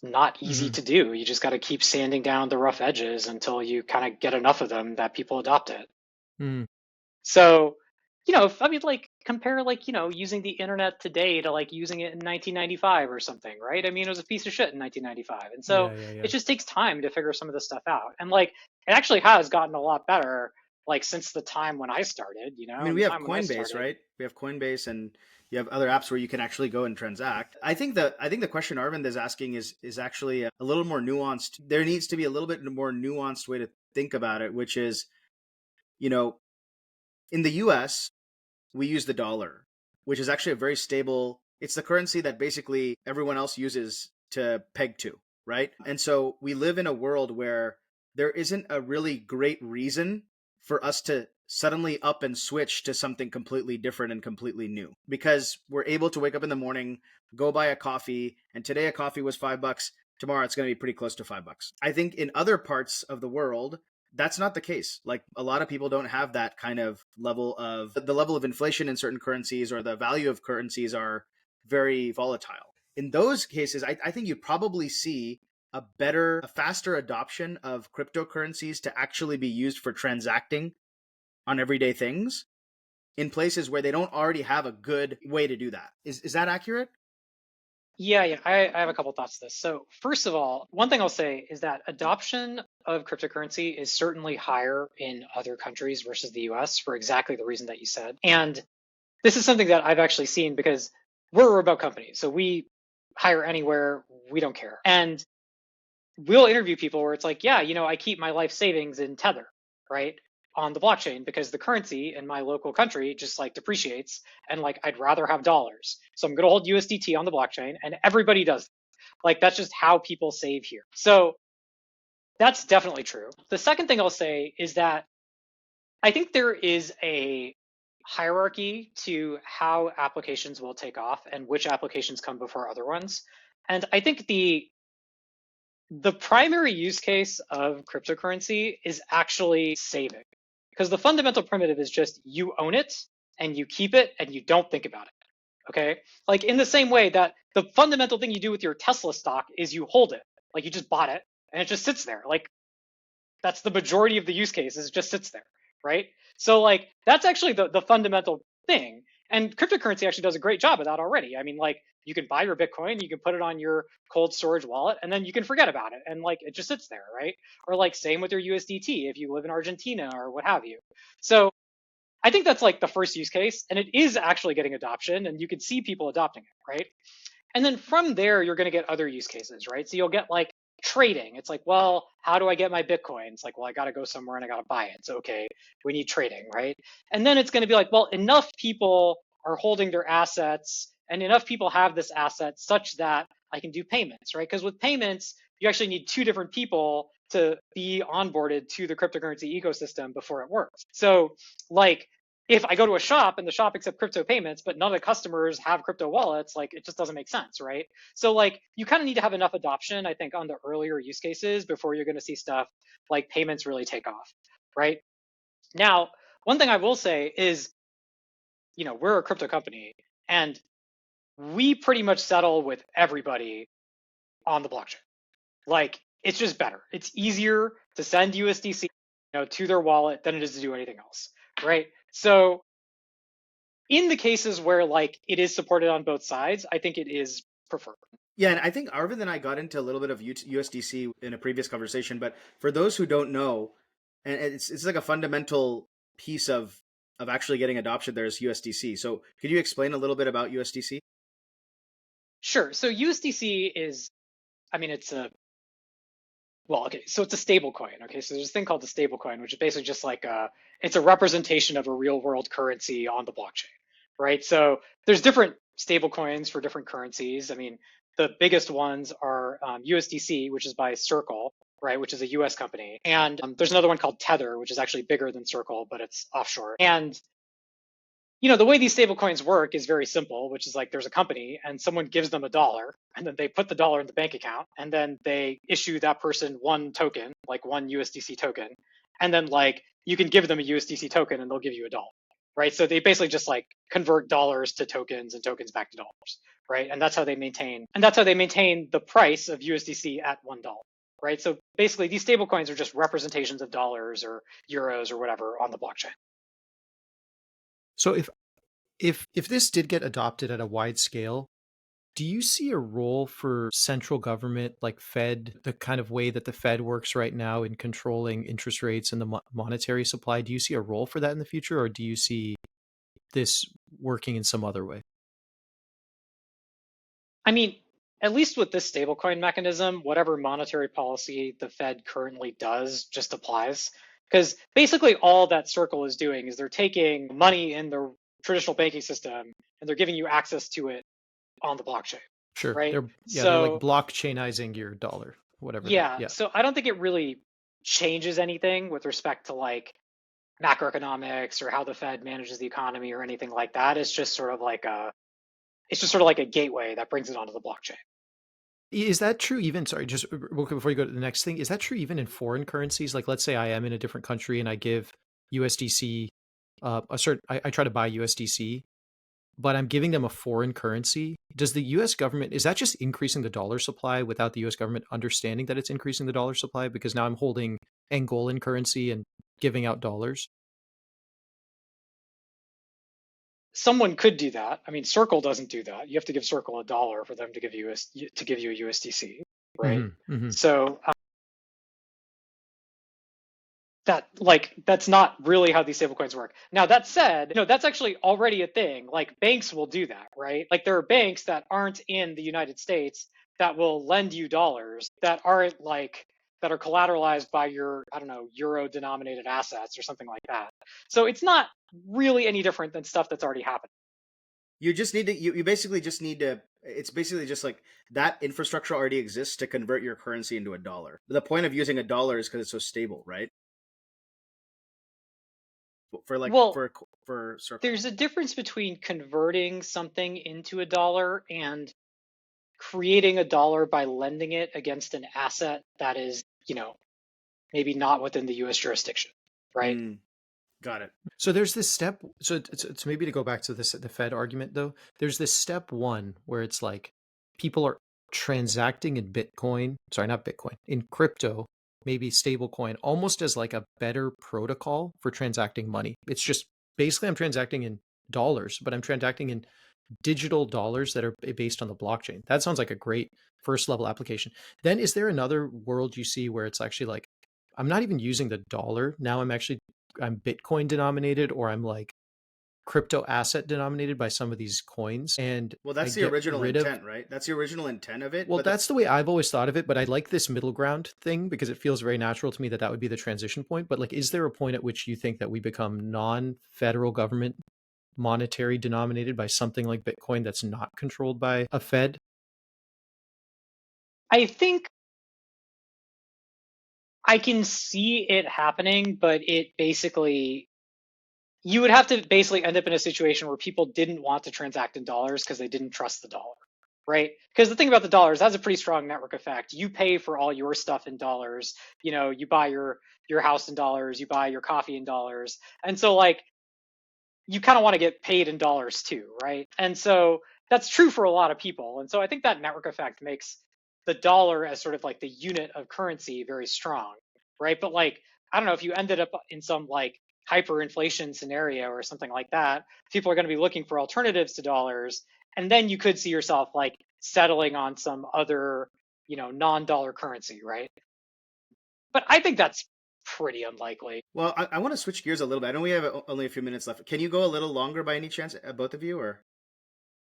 not easy mm, to do. You just got to keep sanding down the rough edges until you kind of get enough of them that people adopt it. mm. So, I mean, like compare like, using the internet today to like using it in 1995 or something, right? I mean, it was a piece of shit in 1995. And so Yeah, yeah, it yeah. just takes time to figure some of this stuff out. And like, it actually has gotten a lot better, like since the time when I started, I mean, and we the have time when I Coinbase, started. right? We have Coinbase, and you have other apps where you can actually go and transact. I think the question Arvind is asking is actually a little more nuanced. There needs to be a little bit more nuanced way to think about it, which is, you know, in the US, we use the dollar, which is actually a very stable. It's the currency that basically everyone else uses to peg to, right? And so we live in a world where there isn't a really great reason for us to suddenly up and switch to something completely different and completely new, because we're able to wake up in the morning, go buy a coffee, and today a coffee was $5. Tomorrow it's going to be pretty close to $5. I think in other parts of the world, that's not the case. Like a lot of people don't have that kind of level of the level of inflation in certain currencies, or the value of currencies are very volatile. In those cases, I think you probably see a faster adoption of cryptocurrencies to actually be used for transacting on everyday things in places where they don't already have a good way to do that. Is that accurate? Yeah, yeah. I have a couple thoughts to this. So, first of all, one thing I'll say is that adoption of cryptocurrency is certainly higher in other countries versus the US for exactly the reason that you said. And this is something that I've actually seen because we're a remote company. So we hire anywhere, we don't care. And we'll interview people where it's like, yeah, I keep my life savings in Tether, right? On the blockchain because the currency in my local country just like depreciates and like I'd rather have dollars. So I'm going to hold USDT on the blockchain and everybody does that. Like that's just how people save here. So that's definitely true. The second thing I'll say is that I think there is a hierarchy to how applications will take off and which applications come before other ones. And I think the primary use case of cryptocurrency is actually saving because the fundamental primitive is just you own it and you keep it and you don't think about it. Okay. Like in the same way that the fundamental thing you do with your Tesla stock is you hold it, like you just bought it and it just sits there. Like that's the majority of the use cases, it just sits there. Right. So like that's actually the fundamental thing. And cryptocurrency actually does a great job of that already. I mean, like you can buy your Bitcoin, you can put it on your cold storage wallet, and then you can forget about it. And like it just sits there, right? Or like same with your USDT if you live in Argentina or what have you. So I think that's like the first use case, and it is actually getting adoption, and you can see people adopting it, right? And then from there, you're going to get other use cases, right? So you'll get like trading. It's like, well, how do I get my Bitcoin? It's like, well, I got to go somewhere and I got to buy it. So, okay, we need trading, right? And then it's going to be like, well, enough people are holding their assets and enough people have this asset such that I can do payments, right? Because with payments, you actually need two different people to be onboarded to the cryptocurrency ecosystem before it works. So, like, if I go to a shop and the shop accepts crypto payments, but none of the customers have crypto wallets, like it just doesn't make sense, right? So like you kind of need to have enough adoption, I think, on the earlier use cases before you're going to see stuff like payments really take off, right? Now, one thing I will say is, we're a crypto company and we pretty much settle with everybody on the blockchain. Like, it's just better. It's easier to send USDC, to their wallet than it is to do anything else, right? So in the cases where like it is supported on both sides, I think it is preferred. Yeah, and I think Arvind and I got into a little bit of USDC in a previous conversation, but for those who don't know, and it's like a fundamental piece of actually getting adoption there is USDC. So could you explain a little bit about USDC? Sure. So USDC is, I mean, it's a okay, so it's a stable coin. Okay, so there's a thing called the stable coin, which is basically just like it's a representation of a real world currency on the blockchain, right? So there's different stable coins for different currencies. I mean, the biggest ones are USDC, which is by Circle, right, which is a US company. And there's another one called Tether, which is actually bigger than Circle, but it's offshore. And the way these stable coins work is very simple, which is like there's a company and someone gives them $1 and then they put the dollar in the bank account and then they issue that person one token, like one USDC token. And then like you can give them a USDC token and they'll give you $1, right? So they basically just like convert dollars to tokens and tokens back to dollars, right? And that's how they maintain the price of USDC at $1, right? So basically these stable coins are just representations of dollars or euros or whatever on the blockchain. So if this did get adopted at a wide scale, do you see a role for central government like Fed, the kind of way that the Fed works right now in controlling interest rates and the monetary supply? Do you see a role for that in the future, or do you see this working in some other way? I mean, at least with this stablecoin mechanism, whatever monetary policy the Fed currently does just applies. Because basically all that Circle is doing is they're taking money in the traditional banking system and they're giving you access to it on the blockchain. Sure. Right. They're like blockchainizing your dollar, whatever. Yeah. So I don't think it really changes anything with respect to like macroeconomics or how the Fed manages the economy or anything like that. It's just sort of like a gateway that brings it onto the blockchain. Is that true even, sorry, just real quick before you go to the next thing, is that true even in foreign currencies? Like, let's say I am in a different country and I give USDC, I try to buy USDC, but I'm giving them a foreign currency. Does the US government, is that just increasing the dollar supply without the US government understanding that it's increasing the dollar supply? Because now I'm holding Angolan currency and giving out dollars. Someone could do that. I mean, Circle doesn't do that. You have to give Circle $1 for them to give you a USDC, right? Mm-hmm. So that's not really how these stablecoins work. Now that said, that's actually already a thing. Like banks will do that, right? Like there are banks that aren't in the United States that will lend you dollars that are collateralized by your, I don't know, euro denominated assets or something like that. So it's not really any different than stuff that's already happened. You just need to, you basically just need to, it's basically just like that infrastructure already exists to convert your currency into $1. The point of using $1 is because it's so stable, right? For Circle. There's a difference between converting something into $1 and creating $1 by lending it against an asset that is, maybe not within the U.S. jurisdiction, right? Got it. So there's this step. So it's maybe to go back to the Fed argument though. There's this step one where it's like people are transacting in Bitcoin. Sorry, not Bitcoin, in crypto, maybe stablecoin, almost as like a better protocol for transacting money. It's just basically I'm transacting in dollars, but I'm transacting in digital dollars that are based on the blockchain. That sounds like a great first level application. Then is there another world you see where it's actually like, I'm not even using the dollar. Now I'm Bitcoin denominated, or I'm like crypto asset denominated by some of these coins. And well, that's the original intent, right? That's the original intent of it. Well, that's the way I've always thought of it, but I like this middle ground thing because it feels very natural to me that would be the transition point. But like, is there a point at which you think that we become non-federal government monetary denominated by something like Bitcoin that's not controlled by a Fed? I think I can see it happening, but you would have to basically end up in a situation where people didn't want to transact in dollars because they didn't trust the dollar, right? Because the thing about the dollars, it has a pretty strong network effect. You pay for all your stuff in dollars. You buy your house in dollars, you buy your coffee in dollars. And so like, you kind of want to get paid in dollars too, right? And so that's true for a lot of people. And so I think that network effect makes the dollar as sort of like the unit of currency very strong, right? But like, I don't know, if you ended up in some like hyperinflation scenario or something like that, people are going to be looking for alternatives to dollars. And then you could see yourself like settling on some other, non-dollar currency, right? But I think that's pretty unlikely. Well, I want to switch gears a little bit. I know we have only a few minutes left. Can you go a little longer by any chance, both of you, or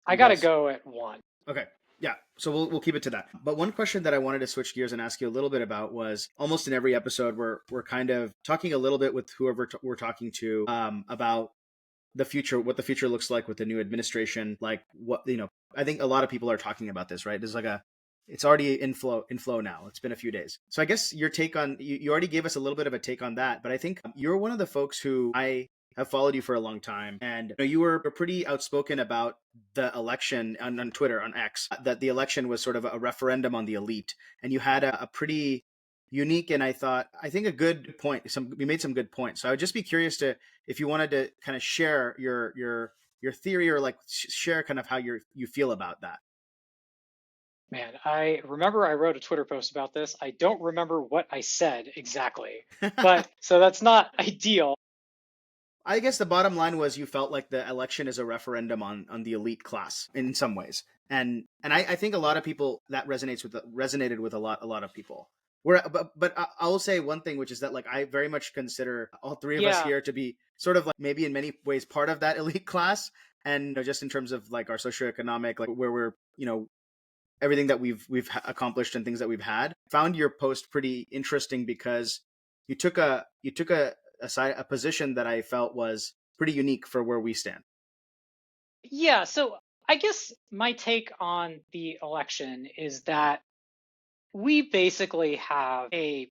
I you got to guys? go at one. Okay. Yeah. So we'll keep it to that. But one question that I wanted to switch gears and ask you a little bit about was almost in every episode we're kind of talking a little bit with whoever we're talking to about the future, what the future looks like with the new administration. Like what I think a lot of people are talking about this, right? There's like it's already in flow now. It's been a few days. So I guess your take on you already gave us a little bit of a take on that, but I think you're one of the folks who I have followed you for a long time, and you were pretty outspoken about the election on Twitter, on X, that the election was sort of a referendum on the elite, and you had a pretty unique and I think a good point. You made some good points. So I would just be curious to if you wanted to kind of share your theory or like share kind of how you feel about that. Man, I remember I wrote a Twitter post about this. I don't remember what I said exactly, but so that's not ideal. I guess the bottom line was you felt like the election is a referendum on the elite class in some ways, and I think a lot of people that resonated with a lot of people. But I will say one thing, which is that like I very much consider all three of us Yeah. here to be sort of like maybe in many ways part of that elite class, and just in terms of like our socioeconomic, like where we're everything that we've accomplished and things that we've had. Found your post pretty interesting because you took a position that I felt was pretty unique for where we stand. Yeah. So I guess my take on the election is that we basically have a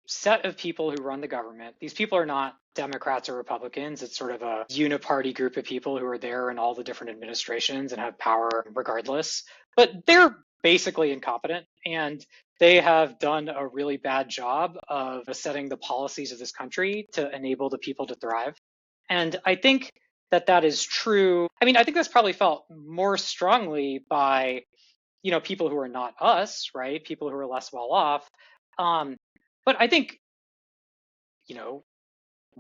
set of people who run the government. These people are not Democrats or Republicans. It's sort of a uniparty group of people who are there in all the different administrations and have power regardless. But they're basically incompetent, and they have done a really bad job of setting the policies of this country to enable the people to thrive. And I think that is true. I mean, I think that's probably felt more strongly by, people who are not us, right? People who are less well off. Um, but I think, you know,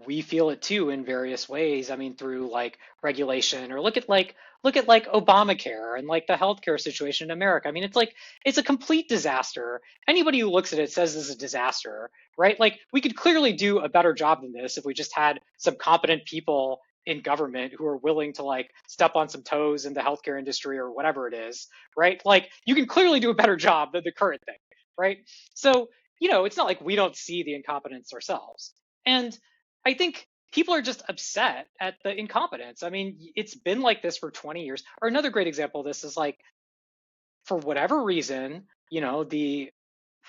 we feel it too in various ways. I mean, through like regulation, or look at Obamacare and like the healthcare situation in America. I mean, it's a complete disaster. Anybody who looks at it says this is a disaster, right? Like we could clearly do a better job than this if we just had some competent people in government who are willing to like step on some toes in the healthcare industry or whatever it is, right? Like you can clearly do a better job than the current thing, right? So, it's not like we don't see the incompetence ourselves. And I think people are just upset at the incompetence. I mean, it's been like this for 20 years. Or another great example of this is like, for whatever reason, the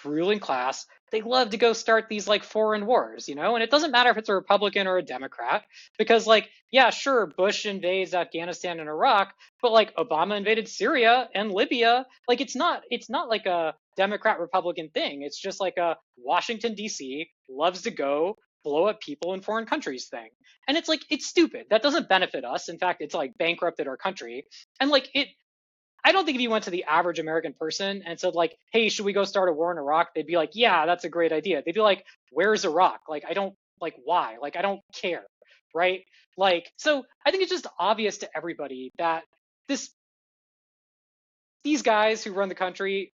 ruling class, they love to go start these like foreign wars, and it doesn't matter if it's a Republican or a Democrat, because like, yeah, sure, Bush invades Afghanistan and Iraq, but like Obama invaded Syria and Libya. Like it's not like a Democrat Republican thing. It's just like a Washington D.C. loves to go blow up people in foreign countries thing. And it's like, it's stupid. That doesn't benefit us. In fact, it's like bankrupted our country. And like I don't think if you went to the average American person and said like, hey, should we go start a war in Iraq? They'd be like, yeah, that's a great idea. They'd be like, where's Iraq? Like, I don't like why? Like, I don't care. Right. Like, so I think it's just obvious to everybody that these guys who run the country,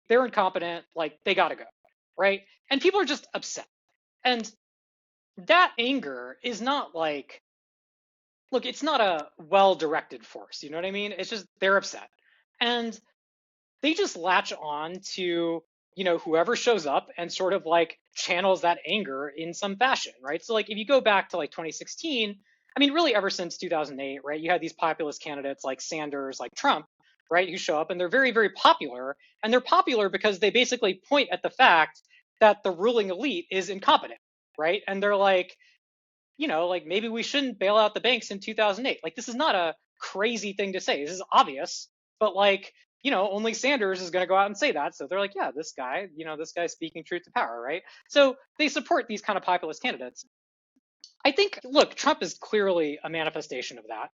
they're incompetent. Like they got to go. Right. And people are just upset. And that anger is not like, look, it's not a well-directed force. You know what I mean? It's just they're upset. And they just latch on to, whoever shows up and sort of like channels that anger in some fashion, right? So like if you go back to like 2016, I mean, really ever since 2008, right, you had these populist candidates like Sanders, like Trump, right, who show up and they're very, very popular. And they're popular because they basically point at the fact that the ruling elite is incompetent, right? And they're like, like maybe we shouldn't bail out the banks in 2008. Like this is not a crazy thing to say. This is obvious, but like, only Sanders is going to go out and say that. So they're like, yeah, this guy's speaking truth to power, right? So they support these kind of populist candidates. I think, look, Trump is clearly a manifestation of that,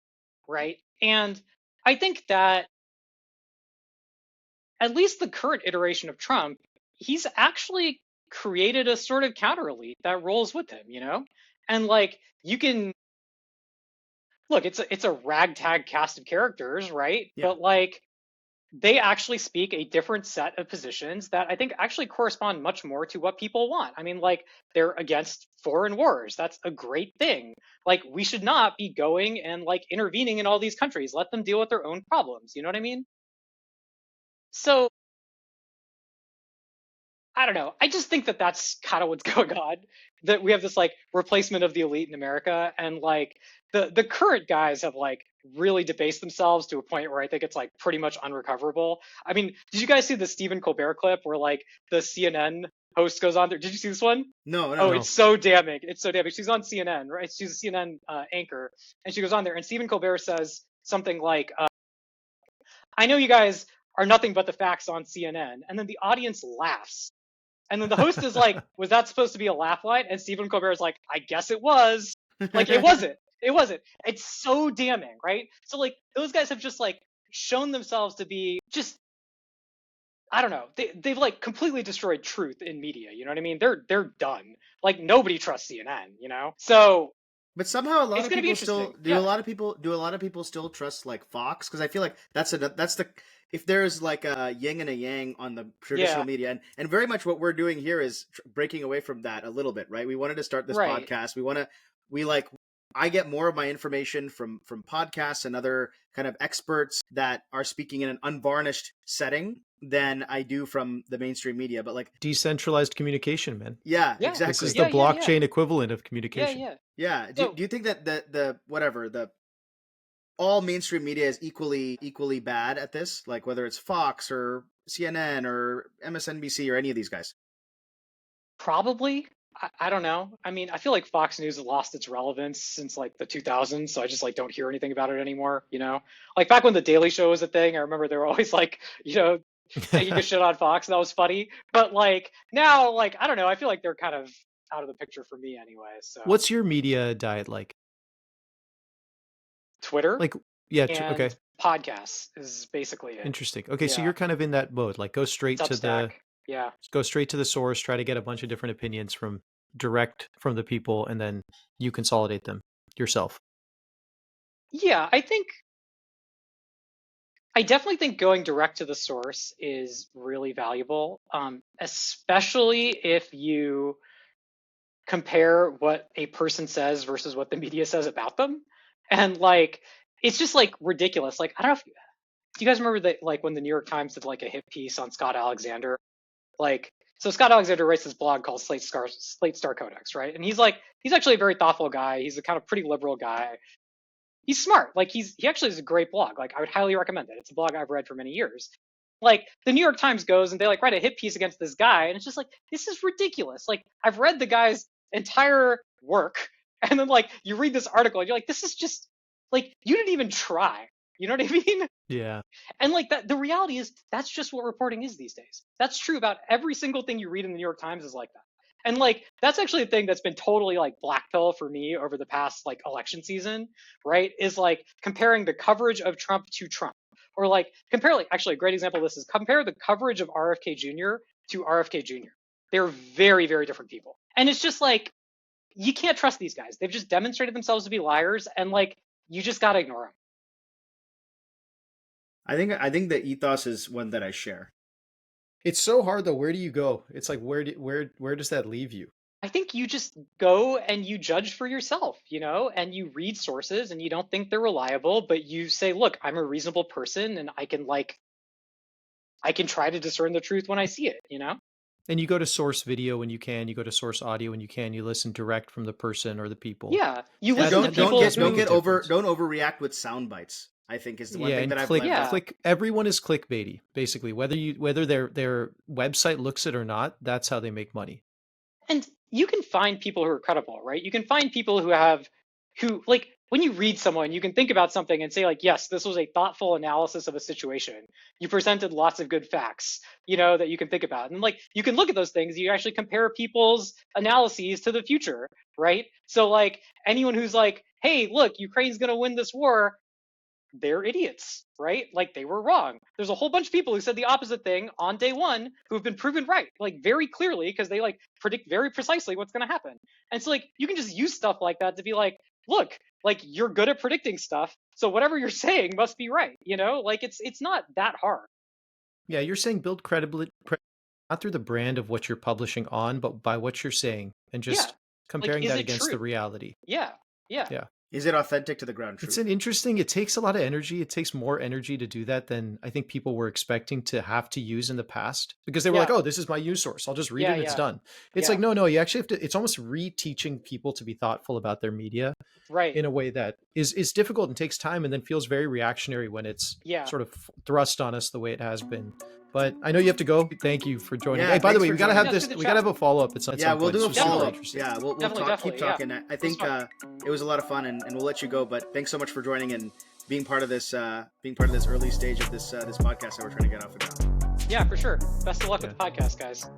right? And I think that at least the current iteration of Trump, he's actually created a sort of counter elite that rolls with him, And like you can look, it's a ragtag cast of characters, right? Yeah. But like they actually speak a different set of positions that I think actually correspond much more to what people want. I mean, like they're against foreign wars. That's a great thing. Like we should not be going and like intervening in all these countries. Let them deal with their own problems. You know what I mean? So I don't know. I just think that that's kind of what's going on. That we have this like replacement of the elite in America, and like the current guys have like really debased themselves to a point where I think it's like pretty much unrecoverable. I mean, did you guys see the Stephen Colbert clip where like the CNN host goes on there? Did you see this one? No, Oh, no. it's so damning. It's so damning. She's on CNN, right? She's a CNN anchor, and she goes on there, and Stephen Colbert says something like, "I know you guys are nothing but the facts on CNN," and then the audience laughs. And then the host is like, was that supposed to be a laugh line? And Stephen Colbert is like, I guess it was. Like, it wasn't. It wasn't. It's so damning, right? So, like, those guys have just, like, shown themselves to be just, I don't know. They've, like, completely destroyed truth in media. You know what I mean? They're done. Like, nobody trusts CNN. So, But somehow a lot it's of going to be people still interesting. Yeah. do a lot of people still trust like Fox, because I feel like that's the if there's like a yin and a yang on the traditional media, and very much what we're doing here is breaking away from that a little bit, right? We wanted to start this Right. podcast. I get more of my information from podcasts and other kind of experts that are speaking in an unvarnished setting than I do from the mainstream media. But like Decentralized communication, man. yeah, Yeah. exactly. This is the blockchain equivalent of communication. Yeah. So- Do you think that the all mainstream media is equally bad at this? Like whether it's Fox or CNN or MSNBC or any of these guys? Probably. I don't know. I mean, I feel like Fox News has lost its relevance since like the 2000s, so I just like don't hear anything about it anymore, Like back when the Daily Show was a thing, I remember they were always like, taking a shit on Fox, and that was funny. But like now, like I don't know, I feel like they're kind of out of the picture for me anyway. So What's your media diet like? Twitter Like, yeah, and okay. podcasts is basically it. Interesting. Okay, so Yeah. you're kind of in that mode. Like go straight It's to Substack. Yeah. go straight to the source, try to get a bunch of different opinions direct from the people, and then you consolidate them yourself. Yeah, I definitely think going direct to the source is really valuable, especially if you compare what a person says versus what the media says about them. And like, it's just like ridiculous. Like, I don't know if, do you guys remember that, like when the New York Times did like a hit piece on Scott Alexander? Like, so Scott Alexander writes this blog called Slate Star Codex, right? And he's actually a very thoughtful guy. He's a kind of pretty liberal guy. He's smart. Like he actually has a great blog. Like I would highly recommend it. It's a blog I've read for many years. Like the New York Times goes and they like write a hit piece against this guy, and it's just like, this is ridiculous. Like I've read the guy's entire work, and then like you read this article and you're like, this is just like, you didn't even try. You know what I mean? Yeah. And like that, the reality is that's just what reporting is these days. That's true about every single thing you read in the New York Times is like that. And like that's actually a thing that's been totally like black pill for me over the past like election season, right? Is like comparing the coverage of Trump to Trump. Or like compare, like actually a great example of this is compare the coverage of RFK Jr. to RFK Jr. They're very, very different people. And it's just like, you can't trust these guys. They've just demonstrated themselves to be liars, and like you just gotta ignore them. I think the ethos is one that I share. It's so hard though. Where do you go? It's like where does that leave you? I think you just go and you judge for yourself, and you read sources and you don't think they're reliable, but you say, look, I'm a reasonable person and I can try to discern the truth when I see it, And you go to source video when you can, you go to source audio when you can, you listen direct from the person or the people. Yeah. You listen to people. Don't overreact with sound bites, I think is the one thing that I've learned. Everyone is clickbaity, basically. Whether their website looks it or not, that's how they make money. And you can find people who are credible, right? You can find people who like when you read someone, you can think about something and say like, yes, this was a thoughtful analysis of a situation. You presented lots of good facts, that you can think about. And like, you can look at those things. You actually compare people's analyses to the future, right? So like anyone who's like, hey, look, Ukraine's going to win this war. they're idiots, right? Like they were wrong. There's a whole bunch of people who said the opposite thing on day one who have been proven right, like very clearly, because they like predict very precisely what's going to happen. And so like you can just use stuff like that to be like, look, like you're good at predicting stuff, so whatever you're saying must be right, you know? Like it's not that hard. Yeah, you're saying build credibility not through the brand of what you're publishing on, but by what you're saying and Yeah. just comparing Like, is that it against the true? reality. Yeah. Yeah. Yeah. Is it authentic to the ground truth? It's an interesting, it takes a lot of energy. It takes more energy to do that than I think people were expecting to have to use in the past, because they were Yeah. like, oh, this is my news source. I'll just read it and it's Yeah. done. It's Yeah. like, no, you actually have to, it's almost reteaching people to be thoughtful about their media Right. in a way that is difficult and takes time and then feels very reactionary when it's Yeah. sort of thrust on us the way it has been. But I know you have to go. Thank you for joining. Yeah, Hey, by the thanks way, for we gotta joining. have Yeah, this. good We gotta have a follow up at some Yeah, we'll point. do a It's just really follow up. interesting. Yeah, we'll Definitely, keep talking. I think it was a lot of fun, and we'll let you go. But thanks so much for joining and being part of this early stage of this podcast that we're trying to get off the ground. Yeah, for sure. Best of luck with the podcast, guys.